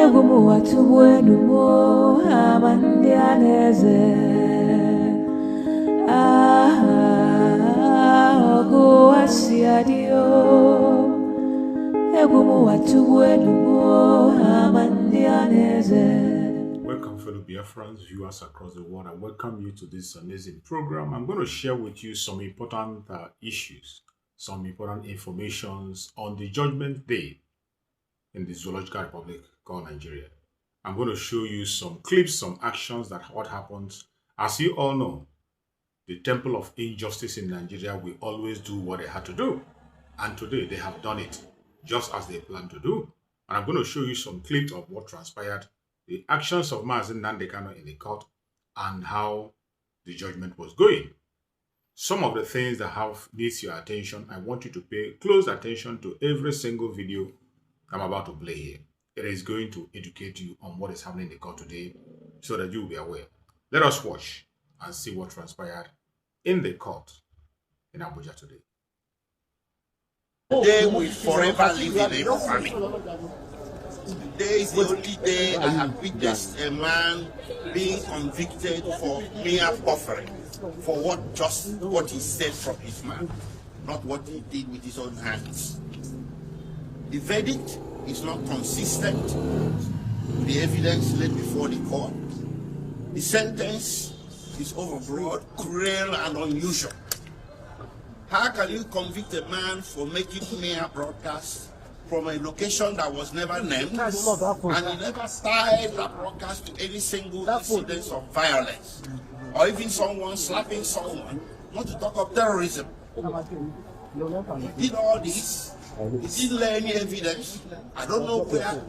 Egumu watuwenu mo amandianeze ogu asiadio Egumu watuwenu mo amandianeze. Welcome, fellow Biafrans, viewers across the world. I welcome you to this amazing program. I'm going to share with you some important issues, some important informations on the Judgment Day in the Zoological Republic called Nigeria. I'm going to show you some clips, some actions that what happens. As you all know, the Temple of Injustice in Nigeria will always do what they had to do. And today they have done it just as they planned to do. And I'm going to show you some clips of what transpired, the actions of Mazi Nnamdi Kanu in the court, and how the judgment was going. Some of the things that have needs your attention, I want you to pay close attention to every single video I'm about to play here. It is going to educate you on what is happening in the court today so that you will be aware. Let us watch and see what transpired in the court in Abuja today. Today we forever live in infamy. Today is the only day I have witnessed a man being convicted for mere buffering, for what he said from his mouth, not what he did with his own hands. The verdict is not consistent with the evidence laid before the court. The sentence is overbroad, cruel, and unusual. How can you convict a man for making mere broadcasts from a location that was never named, and he never tied that broadcast to any single incident of violence, or even someone slapping someone, not to talk of terrorism? He did all this. He didn't lay any evidence. I don't know where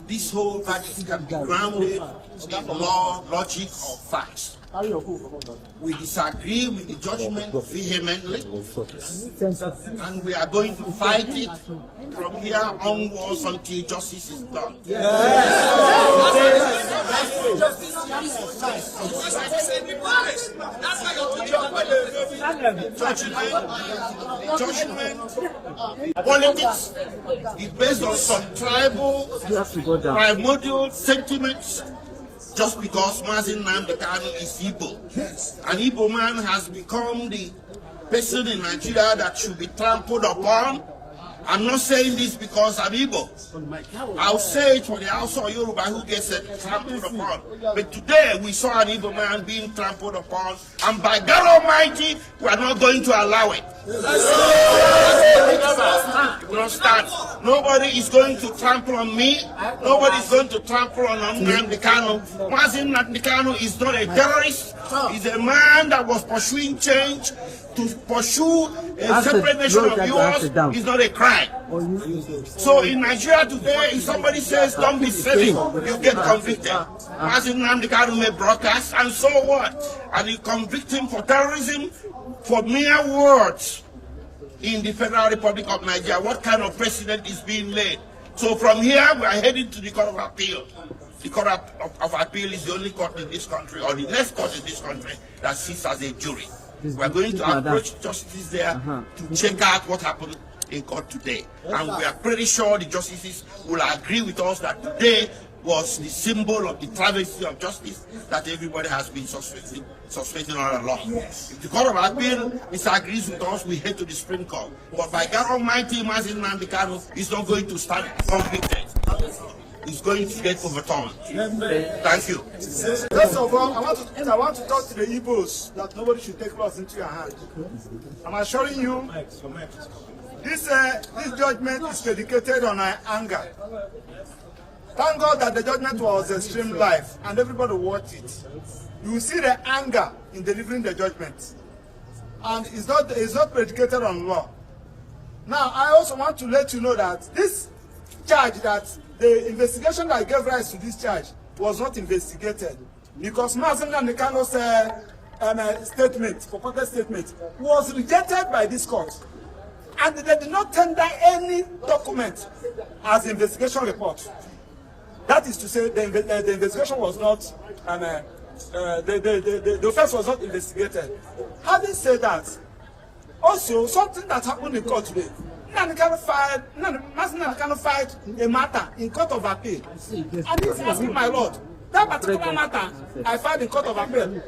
this whole verdict can be grounded in law, logic, or facts. We disagree with the judgment vehemently, and we are going to fight it from here onwards until justice is done. Judgment politics is based on some tribal, primordial sentiments. Just because Mazi Nnamdi Kanu is Igbo. An Igbo man has become the person in Nigeria that should be trampled upon. I'm not saying this because I'm Igbo. I'll say it for the Hausa or Yoruba who gets trampled upon. But today we saw an Igbo man being trampled upon, and by God Almighty, we are not going to allow it. We will not stand. Nobody is going to trample on me. Nobody is going to trample on Nnamdi Kanu. Mazi Nnamdi Kanu is not a terrorist. He's a man that was pursuing change. To pursue a separate nation of yours is not a crime. So in Nigeria today, if somebody says don't be silly, you get convicted. Mazi Nnamdi Kanu may broadcast, and so what? And you convict him for terrorism, for mere words in the Federal Republic of Nigeria. What kind of precedent is being laid? So from here, we are heading to the Court of Appeal. The Court of Appeal is the only court in this country, or the next court in this country, that sits as a jury. We are going to approach justices there to check out what happened in court today. And we are pretty sure the justices will agree with us that today was the symbol of the travesty of justice that everybody has been suspecting all along. If the Court of Appeal disagrees with us, we head to the Supreme Court. But by God Almighty, Mazi Nnamdi Kanu is not going to stand convicted. Is going to get overturned. Thank you. First of all, I want to talk to the Igbos that nobody should take laws into your hand. I'm assuring you, this judgment is predicated on anger. Thank God that the judgment was streamed live and everybody watched it. You will see the anger in delivering the judgment, and it's not predicated on law. Now, I also want to let you know that this charge, that the investigation that gave rise to this charge was not investigated, because Mazi Nnamdi Kanu's purported statement was rejected by this court, and they did not tender any document as investigation report. That is to say, the investigation was not, the offense was not investigated. Having said that, also something that happened in court today, Mazi Nnamdi Kanu filed a matter in court of appeal. And he's asking, my lord, that particular matter I filed in court of appeal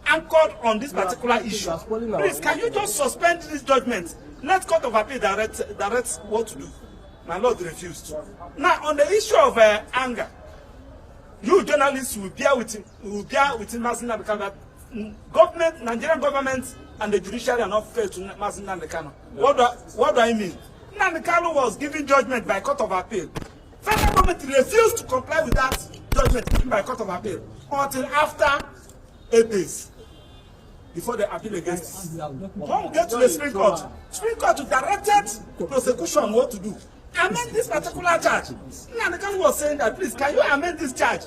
anchored on this particular issue. Please, can you just suspend this judgment? Let court of appeal direct what to do. My lord refused. Now, on the issue of anger, you journalists will bear with Mazi Nnamdi Kanu that government, Nigerian government, and the judiciary are not fair to Mazi Nnamdi Kanu. What do I mean? Nnamdi Kanu was given judgment by court of appeal. Federal government refused to comply with that judgment given by court of appeal until after 8 days before the appeal against it. When we get to the Supreme Court directed prosecution what to do. Amend this particular charge. Nnamdi Kanu was saying that, please, can you amend this charge?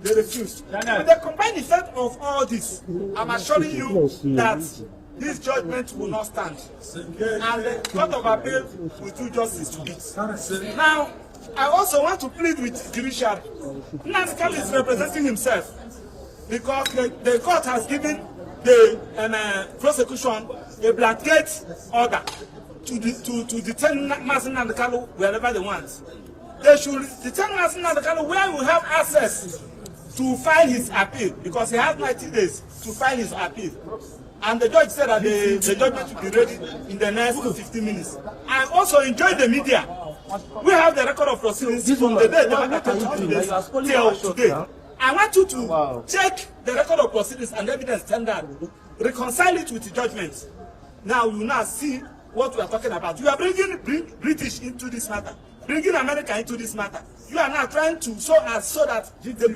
They refused. With the combined effect of all this, I'm assuring you that this judgment will not stand. And the Court of Appeal will do justice to it. Now, I also want to plead with judiciary. Nnamdi Kanu is representing himself because the court has given the prosecution a blanket order to detain Mazi Nnamdi Kanu wherever they want. They should detain Mazi Nnamdi Kanu where we have access to file his appeal, because he has 90 days to file his appeal. And the judge said that the judgment will be ready in the next 15 minutes. I also enjoy the media. We have the record of proceedings from the day till today. I want you to check the record of proceedings and evidence standard, reconcile it with the judgment. Now you will now see what we are talking about. You are bringing British into this matter, bringing America into this matter. You are now trying to so that the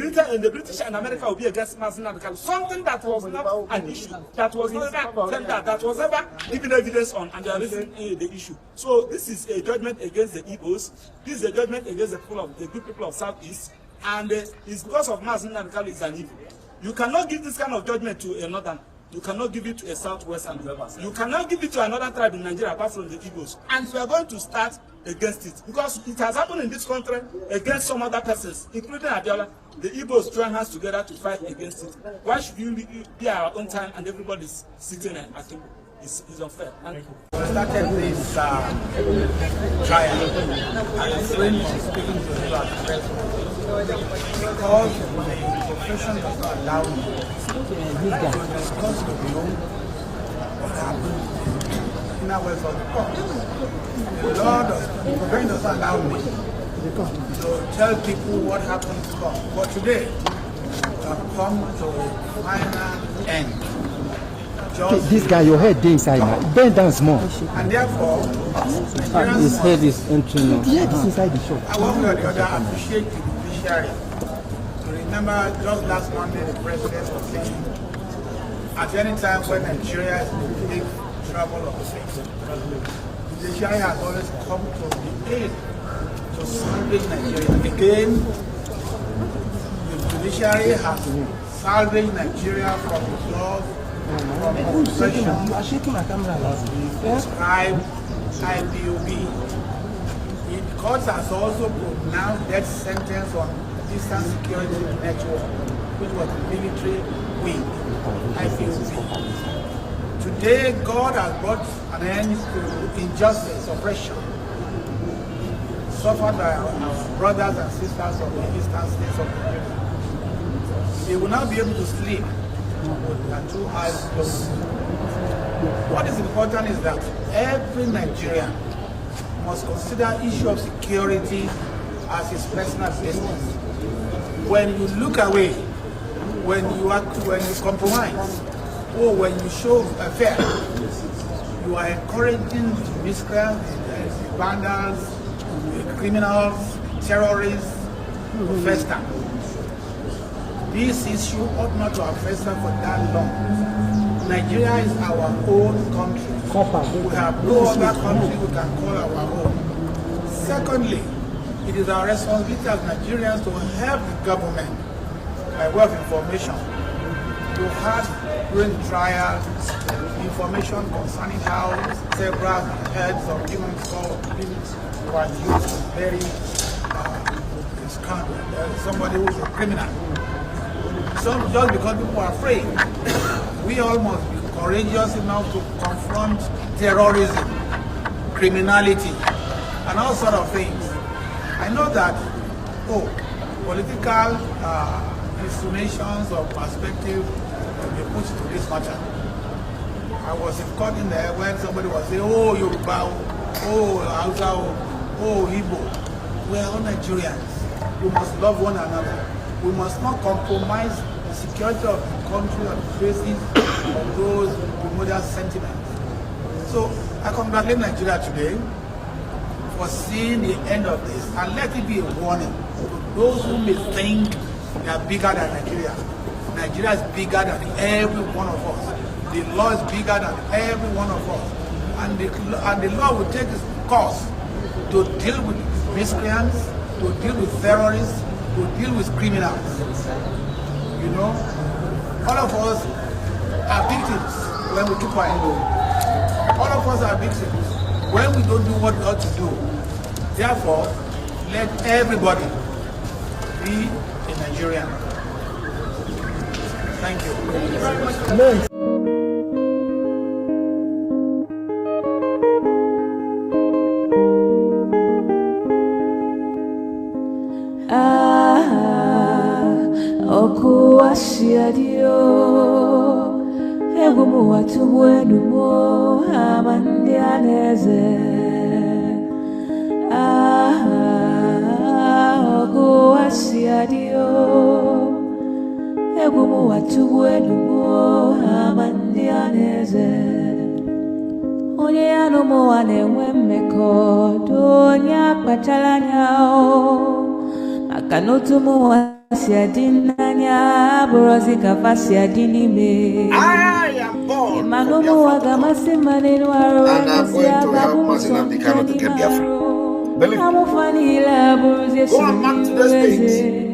British and America will be against Mazi Nnamdi Kanu. Something that was not an issue, that was never tendered, that was never given evidence on, and they are raising the issue. So this is a judgment against the Igbos. This is a judgment against the good people of Southeast, and it's because of Mazi Nnamdi Kanu is an evil. You cannot give this kind of judgment to a northern. You cannot give it to a southwestern. You cannot give it to another tribe in Nigeria apart from the Igbos. And we are going to start against it because it has happened in this country against some other persons, including Abiola. The Igbos join hands together to fight against it. Why should you be our own time and everybody is sitting and acting? It's unfair. Thank you. We started this trial and friend speaking to you at because the profession does not allow me to discuss with you what happened in our West of the court. The law does not allow me to tell people what happened in court. But today, we have come to a final end. This guy, your head inside now. Bend down small. And therefore, his head is entering. The head is inside the shop. I want to the other appreciate the judiciary. Remember, just last Monday, the president was saying, at any time when Nigeria is in big trouble or things, the judiciary has always come to the aid to salvage Nigeria. Again, the judiciary has salvaged Nigeria from the laws, from oppression, prescribed IPOB. The court has also pronounced death sentence on Eastern Security Network, which was the military wing, IPOB. Today, God has brought an end to injustice, oppression, suffered by our brothers and sisters of the eastern states of Nigeria. They will not be able to sleep with their two eyes closed. What is important is that every Nigerian must consider issue of security as his personal business. When you look away, when you compromise, or when you show fear, you are encouraging the miscreants, the vandals, the criminals, terrorists to fester. This issue ought not to have festered for that long. Nigeria is our own country. We have no other country we can call our own. Secondly, it is our responsibility as Nigerians to help the government by way of information. To have during the trial information concerning how several heads of human beings were used to bury somebody who is a criminal. So just because people are afraid, we all must be courageous enough to confront terrorism, criminality, and all sort of things. I know that, political insinuations or perspective will be put to this matter. I was in court in there when somebody was saying, oh, Yoruba, oh, Hausa, oh, Igbo. We are all Nigerians. We must love one another. We must not compromise the security of the country on the basis of those modern sentiments. So I congratulate Nigeria today for seeing the end of this, and let it be a warning to those who may think they are bigger than Nigeria. Nigeria is bigger than every one of us. The law is bigger than every one of us, and the law will take its course to deal with miscreants, to deal with terrorists, to deal with criminals. You know, all of us are victims when we keep quiet. All of us are victims when we don't do what we ought to do. Therefore, let everybody be a Nigerian. Thank you. Thank you very much. Oku asiadio egumu watu mwenu mo amandi aneze oku asiadio egumu watu mwenu mo amandi aneze onye anumu anewe mmeko donya kpachalanyao makanutumu Siadinanya borozika fasiadinime. I am born and I'm going to help Mazi Nnamdi Kanu to get Biafra. Believe me. Go on back to those things.